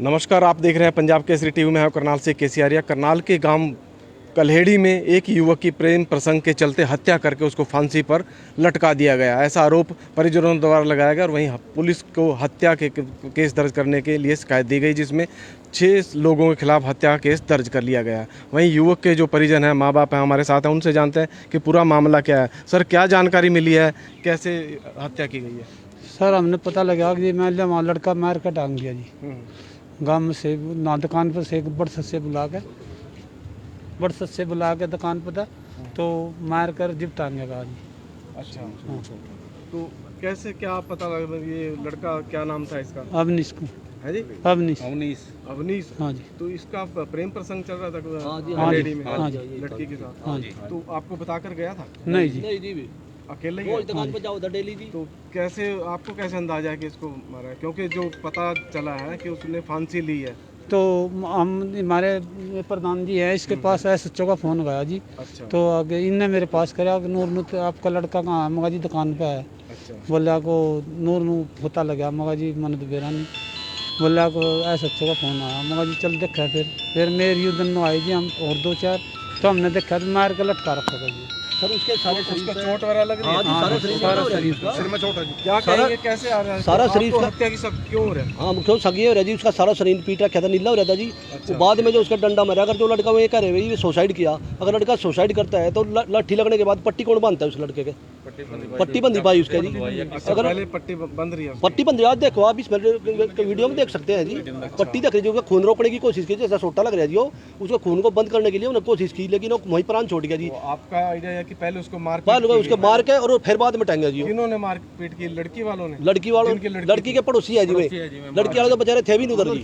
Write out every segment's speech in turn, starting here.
नमस्कार, आप देख रहे हैं पंजाब केसरी टीवी में है करनाल से केसी आर्या। करनाल के गांव कल्हेड़ी में एक युवक की प्रेम प्रसंग के चलते हत्या करके उसको फांसी पर लटका दिया गया। ऐसा आरोप परिजनों द्वारा लगाया गया और वहीं पुलिस को हत्या के केस दर्ज करने के लिए शिकायत दी गई, जिसमें 6 लोगों के खिलाफ हत्या केस दर्ज कर लिया गया। वहीं युवक के जो परिजन हैं, माँ बाप हैं, हमारे साथ हैं, उनसे जानते हैं कि पूरा मामला क्या है। सर, क्या जानकारी मिली है, कैसे हत्या की गई है? सर, हमने पता लगा कि मैं वहाँ लड़का मार कर टांग दिया जी। गांव से ना दुकान पर से एक बड़सत से बुला के दुकान पर था, तो मार कर जिप टांगेगा जी। अच्छा, तो कैसे क्या पता लगा? ये लड़का क्या नाम था इसका? अवनीश को है जी? अवनीश। हाँ जी। तो इसका प्रेम प्रसंग चल रहा था हाँ जी, में हाँ जी, लड़की के साथ? हाँ जी। तो आपको बताकर गया था? नहीं जी, अकेले ही? दुकान पर जाओ डेली जी। तो कैसे आपको कैसे अंदाजा है कि इसको मारा है? क्योंकि जो पता चला है कि उसने फांसी ली है। तो हम हमारे प्रधान जी हैं, इसके पास SHO का फ़ोन गया जी। अच्छा। तो आगे इनने मेरे पास कराया कि नूर तो आपका लड़का कहाँ है? मगा जी दुकान पे है। अच्छा। बोला को नूर नू पता लगा, मगा जी मन तो बेरा नहीं। बोला को SHO का फ़ोन आया, मगा जी चल देखा। फिर मेरी उधर आई जी, हम और 2-4 तो हमने देखा तो मार के लटका रखा था जी। सर उसके सारे उसका चोट वगैरह लग रही है? हाँ जी, सारा शरीर सारा का शरीर उसका। सिर में चोट है जी। क्या कहेंगे, कैसे आ रहा है? सारा शरीर आपको का- हत्या की सब क्यों हो रहा है? हाँ, क्यों सगी हो रहा जी, उसका सारा शरीर पीट रखा था, नीला हो रहा था जी। अच्छा। वो बाद में जो उसका डंडा मारा, अगर जो लड़का वो ये कह रहे हैं ये सुसाइड किया, अगर लड़का सुसाइड करता है तो लाठी लगने के बाद पट्टी कौन बांधता है उस लड़के के? पट्टी बंदी पाई उसके जी। अच्छा, अगर पहले पट्टी बंद रही है? पट्टी बंद आज देखो, आप इस वीडियो में देख सकते हैं जी। पट्टी देख रही, खून रोकने की कोशिश की, जैसा सोटा लग रहा है जी, उसको खून को बंद करने के लिए उन्होंने कोशिश की, लेकिन वो वहीं प्राण छोड़ गया जी। तो आपका आइडिया है कि पहले उसको मार उसको मार के और फिर बाद में टांगा जी। किन्होंने मार पीट की? लड़की वालों ने? लड़की वालों, जिनकी लड़की लड़की के पड़ोसी है जी। वे लड़की वाले तो बेचारे थे भी नहीं उधर जी।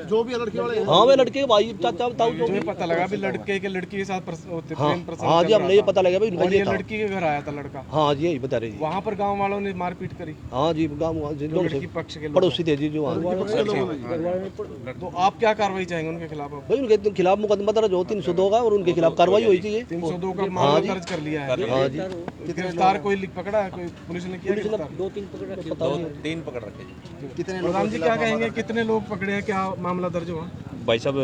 जो भी लड़की वाले हैं? हाँ, वे लड़के के भाई चाचा ताऊ जो मुझे पता लगा भी लड़के के लड़की के साथ हाँ प्रेम प्रसंग हाँ जी, चल हमने रहा ये था। पता लगा भाई उनका और ये ये था। लड़की के घर आया था लड़का? हाँ जी, यही बता रहे जी। वहाँ पर गांव वालों ने मारपीट करी? हाँ जी, गाँव जो लड़की पक्ष के लोग पड़ोसी थे जी जो वहाँ। हैं। तो आप क्या कार्रवाई चाहेंगे उनके खिलाफ? अब भाई उनके खिलाफ मुकदमा दर्ज हो 302 का और उनके खिलाफ कार्रवाई हुई चाहिए। 302 का मामला दर्ज कर लिया है। हाँ जी, गिरफ्तार कोई पकड़ा है? कोई पुलिस ने किया गिरफ्तार? 2-3 पकड़ रखे जी। प्रधान जी, क्या कहेंगे, कितने लोग पकड़े हैं, क्या मामला दर्ज हुआ? भाई साहब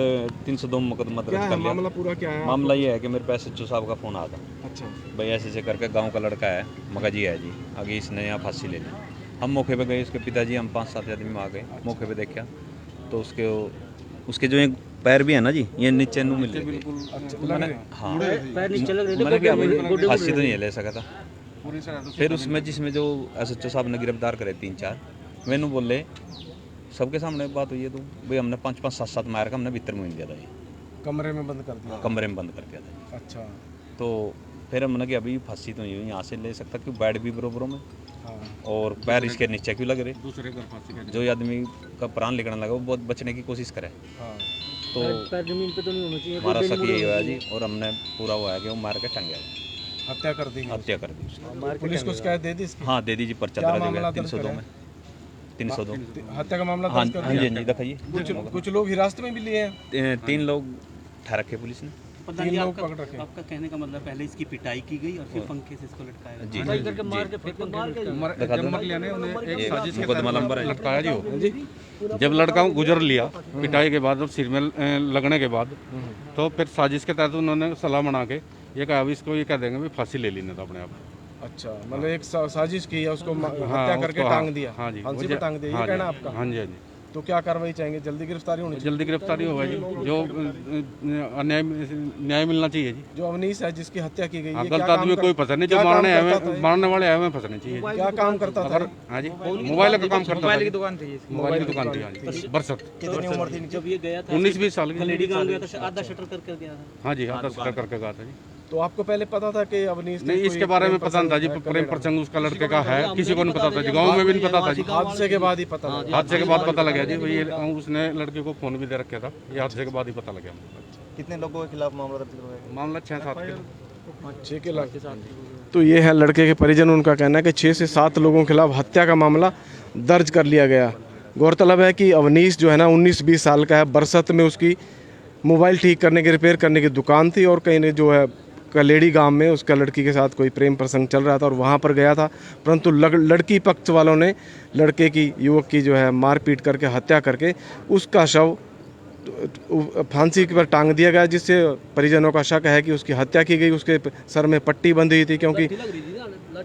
302 मुकदमा क्या दर्ज है कर लिया। मामला? पूरा क्या है? मामला ये है कि मेरे पास SHO साहब का फ़ोन आया था। अच्छा। भाई ऐसे करके गांव का लड़का है, मगा जी है जी, आगे इसने यहाँ फांसी ले ली। हम मौके पे गए, उसके पिताजी हम 5-7 आदमी आ गए। मौके पे देखा तो उसके जो एक पैर भी है ना जी, ये नीचे नू मिल गए। हाँ, मैंने क्या भाई फांसी तो नहीं ले सका था। फिर उसमें जिसमें जो SHO साहब ने गिरफ्तार करे 3-4, मैंने बोले सबके सामने बात हुई है, तो भाई हमने 5-5, 7-7 मार का हमने भीतर में दिया था जी, कमरे में बंद कर दिया? कमरे में बंद कर दिया था। अच्छा। तो फिर हमने कि अभी फांसी तो नहीं हुई, यहाँ से ले सकता, क्यों बेड भी बरोबरों में हाँ। और पैर इसके नीचे क्यों लग रहे? जो आदमी का प्राण निकलने लगा वो बहुत बचने की कोशिश करे। हाँ। तो जमीन पे तो नहीं होना चाहिए। हमारा शक यही हुआ जी, और हमने पूरा हुआ है कि वो मार के टंग गया, हत्या कर दी? हत्या कर दी उसकी। पुलिस को शिकायत दे दी इसकी? हाँ, दे दीजिए, पर्चा क्या दर्ज हो मामला गया दर्ज 302 करा में। 302 हत्या का मामला हाँ दर्ज कर हाँ जी, दिया? हाँ जी, दिखाइए। कुछ लोग हिरासत में भी लिए हैं? 3 लोग ठहर रखे पुलिस ने। 3 लोग पकड़ रखे? आपका कहने का मतलब पहले इसकी पिटाई की गई और फिर पंखे से इसको लटकाया गया। जी मार के फिर मार के दिखा दो। ये मुकदमा नंबर है लटकाया जी वो। जब लड़का गुजर लिया पिटाई के बाद और सिर में लगने के बाद, तो फिर साजिश के तहत उन्होंने सलाह बना के ये कहा, अभी इसको ये कह देंगे भी फांसी ले लेना था अपने आप। अच्छा, मतलब एक साजिश की है, उसको हत्या हाँ, करके उसको, टांग दिया? हाँ जी, फांसी पे टांग दिया, ये कहना आपका? हाँ जी, हाँ जी। तो क्या कार्रवाई चाहेंगे? जल्दी गिरफ्तारी होनी चाहिए? जल्दी गिरफ्तारी होगा जी, जो न्याय मिलना चाहिए जी। जो अवनीश है जिसकी हत्या की गई, ये गलत क्या आदमी काम कोई कर- पता नहीं, क्या जो काम मारने आए करता था? मारने वाले आए हुए फंसने चाहिए। क्या काम करता था? अगर हाँ जी, मोबाइल का काम करता था। मोबाइल की दुकान थी, मोबाइल की दुकान थी, हाँ जी, बरसत। कितनी उम्र थी जब ये गया था? 19-20 साल की। लेडी गांव गया था, आधा शटर करके गया था। हाँ जी, आधा शटर करके गया था जी। तो आपको पहले पता था कि अवनीश ने नहीं, कोई इसके बारे में प्रेम पता नहीं था जी, प्रसंग प्रेम प्रसंग उसका लड़के का है, किसी को नहीं पता था जी, गांव में भी नहीं पता था जी। हादसे के बाद ही पता लगा? हादसे के बाद पता लगा जी, भाई उसने लड़के को फोन भी दे रखा था, ये हादसे के बाद ही पता लगा। कितने लोगों के खिलाफ मामला दर्ज करवाया गया? मामला 6-7 के। 6 के लाख। तो ये है लड़के के परिजन, उनका कहना है कि 6 से 7 लोगों के खिलाफ हत्या का मामला दर्ज कर लिया गया। गौरतलब है कि अवनीश जो है ना 19-20 साल का है। बरसत में उसकी मोबाइल ठीक करने की, रिपेयर करने की दुकान थी और कहीं ने जो है कलेड़ी गांव में उसका लड़की के साथ कोई प्रेम प्रसंग चल रहा था और वहां पर गया था, परंतु लड़की पक्ष वालों ने लड़के की युवक की जो है मारपीट करके हत्या करके उसका शव फांसी पर टांग दिया गया, जिससे परिजनों का शक है कि उसकी हत्या की गई। उसके सर में पट्टी बंधी हुई थी, क्योंकि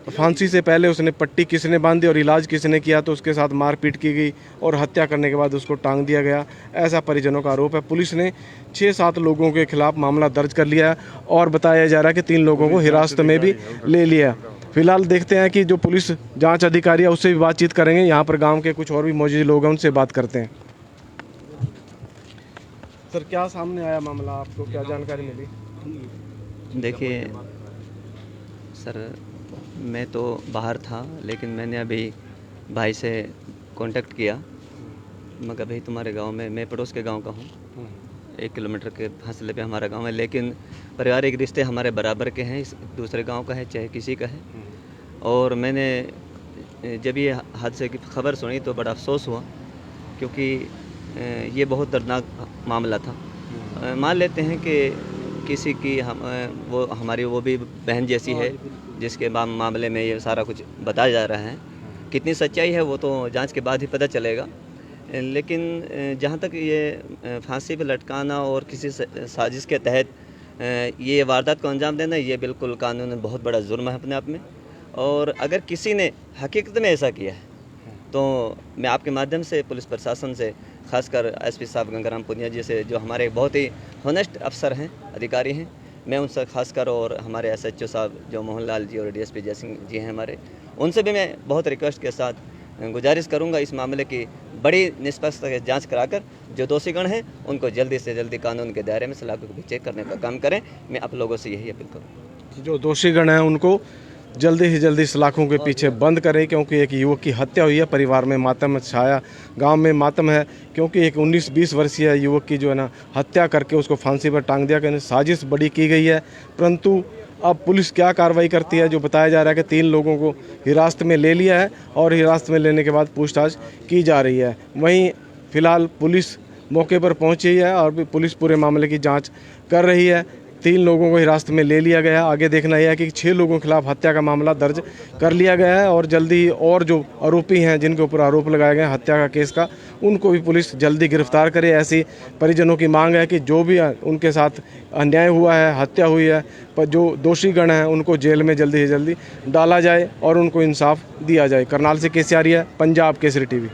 फांसी से पहले उसने पट्टी किसने बांधी और इलाज किसने किया, तो उसके साथ मारपीट की गई और हत्या करने के बाद उसको टांग दिया गया, ऐसा परिजनों का आरोप है। पुलिस ने 6-7 लोगों के खिलाफ मामला दर्ज कर लिया है और बताया जा रहा है कि 3 लोगों को हिरासत में भी ले लिया। फिलहाल देखते हैं कि जो पुलिस जाँच अधिकारी है उससे भी बातचीत करेंगे। यहाँ पर गाँव के कुछ और भी मौजूद लोग हैं, उनसे बात करते हैं। सर, क्या सामने आया मामला, आपको क्या जानकारी मिली? देखिए सर, मैं तो बाहर था, लेकिन मैंने अभी भाई से कांटेक्ट किया। मगर भाई तुम्हारे गांव में, मैं पड़ोस के गांव का हूं, 1 किलोमीटर के फासले पे हमारा गांव है, लेकिन पारिवारिक रिश्ते हमारे बराबर के हैं। इस दूसरे गांव का है चाहे किसी का है। और मैंने जब ये हादसे की खबर सुनी तो बड़ा अफसोस हुआ, क्योंकि ये बहुत दर्दनाक मामला था। मान लेते हैं कि किसी की वो हमारी वो भी बहन जैसी है, जिसके मामले में ये सारा कुछ बताया जा रहा है। कितनी सच्चाई है वो तो जांच के बाद ही पता चलेगा। लेकिन जहाँ तक ये फांसी पर लटकाना और किसी साजिश के तहत ये वारदात को अंजाम देना, ये बिल्कुल कानून में बहुत बड़ा जुर्म है अपने आप में। और अगर किसी ने हकीकत में ऐसा किया है तो मैं आपके माध्यम से पुलिस प्रशासन से, खासकर एसपी साहब गंगाराम पुनिया जी से, जो हमारे बहुत ही होनेस्ट अफसर हैं, अधिकारी हैं, मैं उनसे खासकर, और हमारे SHO साहब जो मोहनलाल जी और DSP जयसिंह जी हैं हमारे, उनसे भी मैं बहुत रिक्वेस्ट के साथ गुजारिश करूंगा इस मामले की बड़ी निष्पक्ष जांच कराकर जो दोषीगण हैं उनको जल्दी से जल्दी कानून के दायरे में सलाखों को पीछे करने का काम करें। मैं आप लोगों से यही अपील करूँ, जो दोषीगण हैं उनको जल्दी से जल्दी सलाखों के पीछे बंद करें, क्योंकि एक युवक की हत्या हुई है। परिवार में मातम छाया, गांव में मातम है, क्योंकि एक 19-20 वर्षीय युवक की जो है ना हत्या करके उसको फांसी पर टांग दिया गया। साजिश बड़ी की गई है, परंतु अब पुलिस क्या कार्रवाई करती है, जो बताया जा रहा है कि 3 लोगों को हिरासत में ले लिया है और हिरासत में लेने के बाद पूछताछ की जा रही है। वहीं फिलहाल पुलिस मौके पर पहुंची है और भी पुलिस पूरे मामले की जांच कर रही है। 3 लोगों को हिरासत में ले लिया गया है। आगे देखना यह है कि 6 लोगों के खिलाफ हत्या का मामला दर्ज कर लिया गया है और जल्दी और जो आरोपी हैं जिनके ऊपर आरोप लगाए गए हैं हत्या का केस का, उनको भी पुलिस जल्दी गिरफ्तार करे। ऐसी परिजनों की मांग है कि जो भी उनके साथ अन्याय हुआ है, हत्या हुई है, पर जो दोषीगण हैं उनको जेल में जल्दी से जल्दी डाला जाए और उनको इंसाफ दिया जाए। करनाल से KC आर्या, पंजाब केसरी TV।